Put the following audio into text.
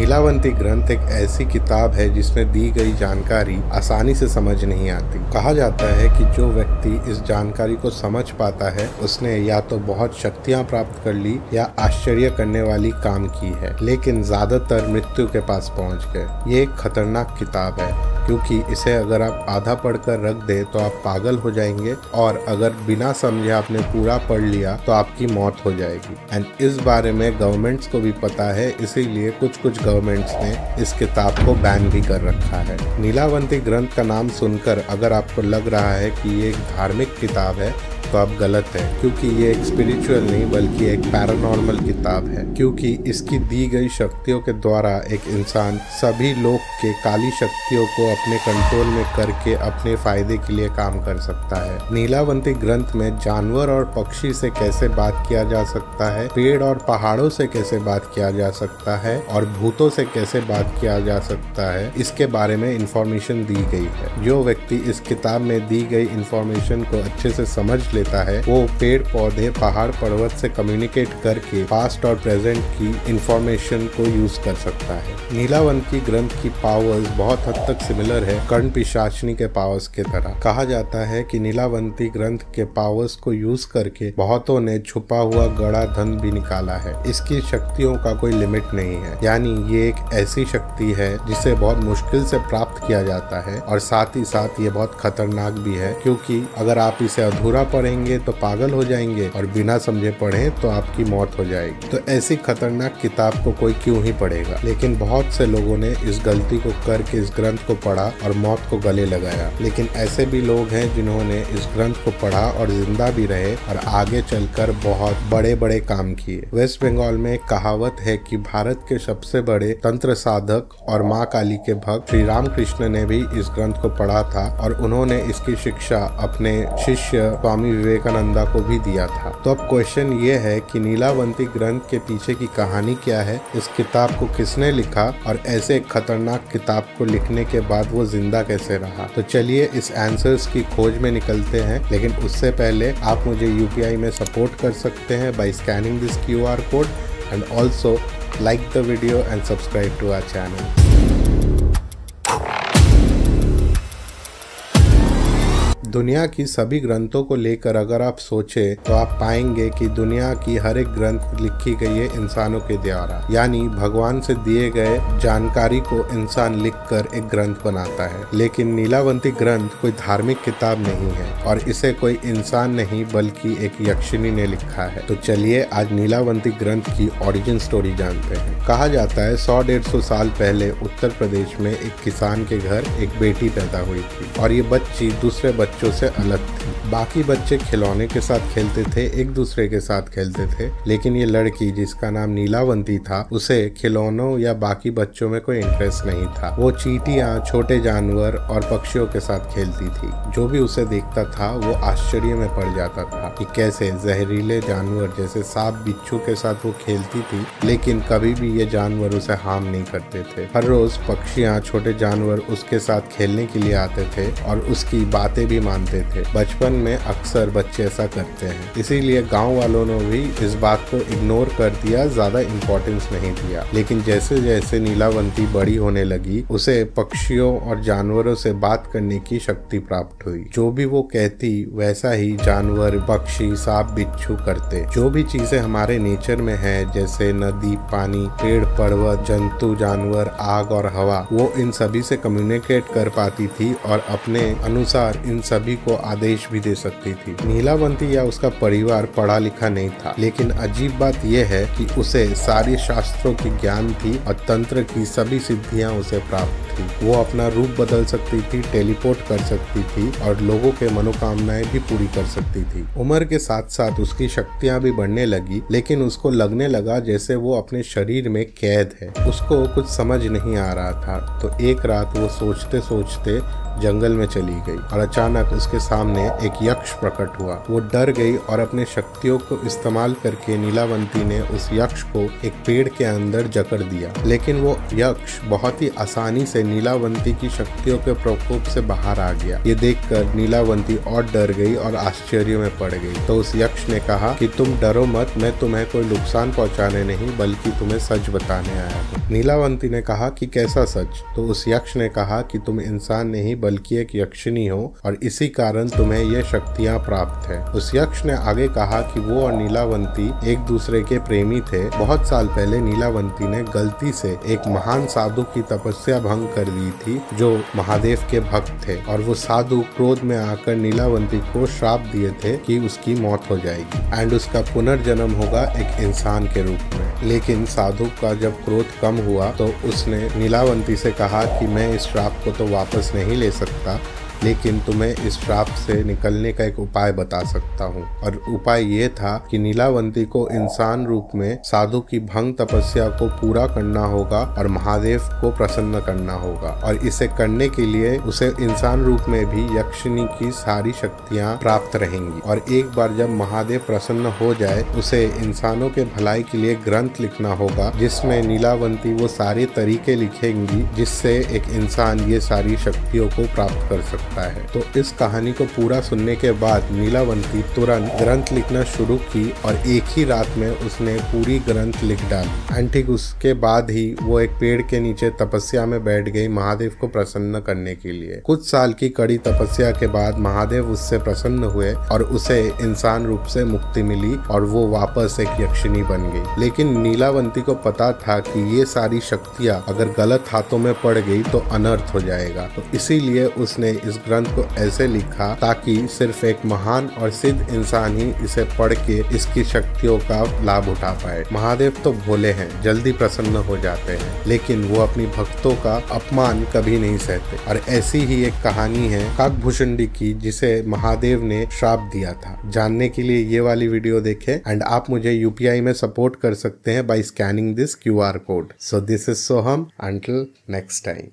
नीलावंती ग्रंथ एक ऐसी किताब है जिसमें दी गई जानकारी आसानी से समझ नहीं आती। कहा जाता है कि जो व्यक्ति इस जानकारी को समझ पाता है उसने या तो बहुत शक्तियां प्राप्त कर ली या आश्चर्य करने वाली काम की है, लेकिन ज्यादातर मृत्यु के पास पहुंच गए। ये एक खतरनाक किताब है क्योंकि इसे अगर आप आधा पढ़कर रख दे तो आप पागल हो जाएंगे, और अगर बिना समझे आपने पूरा पढ़ लिया तो आपकी मौत हो जाएगी। एंड इस बारे में गवर्नमेंट्स को भी पता है, इसीलिए कुछ गवर्नमेंट्स ने इस किताब को बैन भी कर रखा है। नीलावंती ग्रंथ का नाम सुनकर अगर आपको लग रहा है कि ये एक धार्मिक किताब है तो आप गलत है, क्योंकि ये एक स्पिरिचुअल नहीं बल्कि एक पैरानॉर्मल किताब है। क्योंकि इसकी दी गई शक्तियों के द्वारा एक इंसान सभी लोग के काली शक्तियों को अपने कंट्रोल में करके अपने फायदे के लिए काम कर सकता है। नीलावंती ग्रंथ में जानवर और पक्षी से कैसे बात किया जा सकता है, पेड़ और पहाड़ों से कैसे बात किया जा सकता है और भूतों से कैसे बात किया जा सकता है, इसके बारे में इंफॉर्मेशन दी गई है। जो व्यक्ति इस किताब में दी गई इंफॉर्मेशन को अच्छे से समझ लेता है वो पेड़ पौधे पहाड़ पर्वत से कम्युनिकेट करके पास्ट और प्रेजेंट की इंफॉर्मेशन को यूज कर सकता है। नीलावंती ग्रंथ की पावर्स बहुत हद तक सिमिलर है कर्ण पिशाचनी के पावर्स के तरह। कहा जाता है कि नीलावंती ग्रंथ के पावर्स को यूज करके बहुतों ने छुपा हुआ गड़ा धन भी निकाला है। इसकी शक्तियों का कोई लिमिट नहीं है, यानी ये एक ऐसी शक्ति है जिसे बहुत मुश्किल से प्राप्त किया जाता है, और साथ ही साथ ये बहुत खतरनाक भी है, क्योंकि अगर आप इसे अधूरा पढ़ेंगे तो पागल हो जाएंगे और बिना समझे पढ़ें तो आपकी मौत हो जाएगी। तो ऐसी खतरनाक किताब को कोई क्यों ही पढ़ेगा। लेकिन बहुत से लोगों ने इस गलती को करके इस ग्रंथ को पढ़ा और मौत को गले लगाया। लेकिन ऐसे भी लोग हैं जिन्होंने इस ग्रंथ को पढ़ा और जिंदा भी रहे और आगे चलकर बहुत बड़े बड़े काम किए। वेस्ट बंगाल में एक कहावत है कि भारत के सबसे बड़े तंत्र साधक और माँ काली के भक्त श्री रामकृष्ण ने भी इस ग्रंथ को पढ़ा था, और उन्होंने इसकी शिक्षा अपने शिष्य स्वामी विवेकानंदा को भी दिया था। तो अब क्वेश्चन ये है कि नीलावंती ग्रंथ के पीछे की कहानी क्या है, इस किताब को किसने लिखा, और ऐसे एक खतरनाक किताब को लिखने के बाद वो जिंदा कैसे रहा। तो चलिए इस आंसर्स की खोज में निकलते हैं, लेकिन उससे पहले आप मुझे UPI में सपोर्ट कर सकते हैं by scanning this QR code, and also like the video and subscribe to our channel. दुनिया की सभी ग्रंथों को लेकर अगर आप सोचें तो आप पाएंगे कि दुनिया की हर एक ग्रंथ लिखी गई है इंसानों के द्वारा, यानी भगवान से दिए गए जानकारी को इंसान लिखकर एक ग्रंथ बनाता है। लेकिन नीलावंती ग्रंथ कोई धार्मिक किताब नहीं है और इसे कोई इंसान नहीं बल्कि एक यक्षिनी ने लिखा है। तो चलिए आज नीलावंती ग्रंथ की ओरिजिन स्टोरी जानते हैं। कहा जाता है 100-150 साल पहले उत्तर प्रदेश में एक किसान के घर एक बेटी पैदा हुई थी, और ये बच्ची दूसरे बच्चों से अलग थी। बाकी बच्चे खिलौने के साथ खेलते थे, एक दूसरे के साथ खेलते थे, लेकिन ये लड़की जिसका नाम नीलावंती था उसे खिलौनों या बाकी बच्चों में कोई इंटरेस्ट नहीं था। वो चींटियां, छोटे जानवर और पक्षियों के साथ खेलती थी। जो भी उसे देखता था वो आश्चर्य में पड़ जाता था कि कैसे जहरीले जानवर जैसे सांप बिच्छू के साथ वो खेलती थी, लेकिन कभी भी ये जानवर उसे हार्म नहीं करते थे। हर रोज पक्षियां, छोटे जानवर उसके साथ खेलने के लिए आते थे और उसकी बातें भी मानते थे। बचपन में अक्सर बच्चे ऐसा करते हैं, इसीलिए गांव वालों ने भी इस बात को इग्नोर कर दिया, ज्यादा इम्पोर्टेंस नहीं दिया। लेकिन जैसे जैसे नीलावंती बड़ी होने लगी उसे पक्षियों और जानवरों से बात करने की शक्ति प्राप्त हुई। जो भी वो कहती वैसा ही जानवर, पक्षी, सांप, बिच्छू करते। जो भी चीजें हमारे नेचर में है जैसे नदी, पानी, पेड़, पर्वत, जंतु, जानवर, आग और हवा, वो इन सभी से कम्युनिकेट कर पाती थी और अपने अनुसार इन सभी को आदेश भी दे सकती थी। नीलावंती या उसका परिवार पढ़ा लिखा नहीं था, लेकिन अजीब बात यह है कि उसे सारे शास्त्रों की ज्ञान थी और तंत्र की सभी सिद्धियां उसे प्राप्त थी। वो अपना रूप बदल सकती थी, टेलीपोर्ट कर सकती थी और लोगों के मनोकामनाएं भी पूरी कर सकती थी। उम्र के साथ साथ उसकी शक्तियां भी बढ़ने लगी, लेकिन उसको लगने लगा जैसे वो अपने शरीर में कैद है। उसको कुछ समझ नहीं आ रहा था। तो एक रात वो सोचते सोचते जंगल में चली गई और अचानक उसके सामने एक यक्ष प्रकट हुआ। वो डर गई और अपने शक्तियों को इस्तेमाल करके नीलावंती ने उस यक्ष को एक पेड़ के अंदर जकड़ दिया। लेकिन वो यक्ष बहुत ही आसानी से नीलावंती की शक्तियों के प्रकोप से बाहर आ गया। ये देखकर नीलावंती और डर गई और आश्चर्य में पड़ गई। तो उस यक्ष ने कहा कि तुम डरो मत, मैं तुम्हें कोई नुकसान पहुंचाने नहीं बल्कि तुम्हें सच बताने आया हूँ। नीलावंती ने कहा कि कैसा सच? तो उस यक्ष ने कहा कि तुम इंसान नहीं बल्कि एक यक्षिणी हो और इसी कारण तुम्हें ये शक्तियाँ प्राप्त है। उस यक्ष ने आगे कहा कि वो और नीलावंती एक दूसरे के प्रेमी थे। बहुत साल पहले नीलावंती ने गलती से एक महान साधु की तपस्या भंग कर दी थी जो महादेव के भक्त थे और वो साधु क्रोध में आकर नीलावंती को श्राप दिए थे कि उसकी मौत हो जाएगी एंड उसका पुनर्जन्म होगा एक इंसान के रूप में। लेकिन साधु का जब क्रोध कम हुआ तो उसने नीलावंती से कहा कि मैं इस श्राप को तो वापस नहीं ले सकता, लेकिन तुम्हें इस श्राप से निकलने का एक उपाय बता सकता हूँ। और उपाय ये था कि नीलावंती को इंसान रूप में साधु की भंग तपस्या को पूरा करना होगा और महादेव को प्रसन्न करना होगा और इसे करने के लिए उसे इंसान रूप में भी यक्षिणी की सारी शक्तियाँ प्राप्त रहेंगी। और एक बार जब महादेव प्रसन्न हो जाए उसे इंसानों के भलाई के लिए ग्रंथ लिखना होगा जिसमें नीलावंती वो सारे तरीके लिखेंगी जिससे एक इंसान ये सारी शक्तियों को प्राप्त कर सकता है। तो इस कहानी को पूरा सुनने के बाद नीलावंती तुरंत ग्रंथ लिखना शुरू की और एक ही रात में उसने पूरी ग्रंथ लिख डाली एंड ठीक उसके बाद ही वो एक पेड़ के नीचे तपस्या में बैठ गई महादेव को प्रसन्न करने के लिए। कुछ साल की कड़ी तपस्या के बाद महादेव उससे प्रसन्न हुए और उसे इंसान रूप से मुक्ति मिली और वो वापस एक यक्षिणी बन गई। लेकिन नीलावंती को पता था कि ये सारी शक्तियाँ अगर गलत हाथों में पड़ गई तो अनर्थ हो जाएगा। तो इसीलिए उसने इस ग्रंथ को ऐसे लिखा ताकि सिर्फ एक महान और सिद्ध इंसान ही इसे पढ़ के इसकी शक्तियों का लाभ उठा पाए। महादेव तो भोले हैं, जल्दी प्रसन्न हो जाते हैं, लेकिन वो अपनी भक्तों का अपमान कभी नहीं सहते। और ऐसी ही एक कहानी है काकभूषुंडी की जिसे महादेव ने श्राप दिया था। जानने के लिए ये वाली वीडियो देखें एंड आप मुझे UPI में सपोर्ट कर सकते हैं by scanning this QR code. So this is Soham, until next time.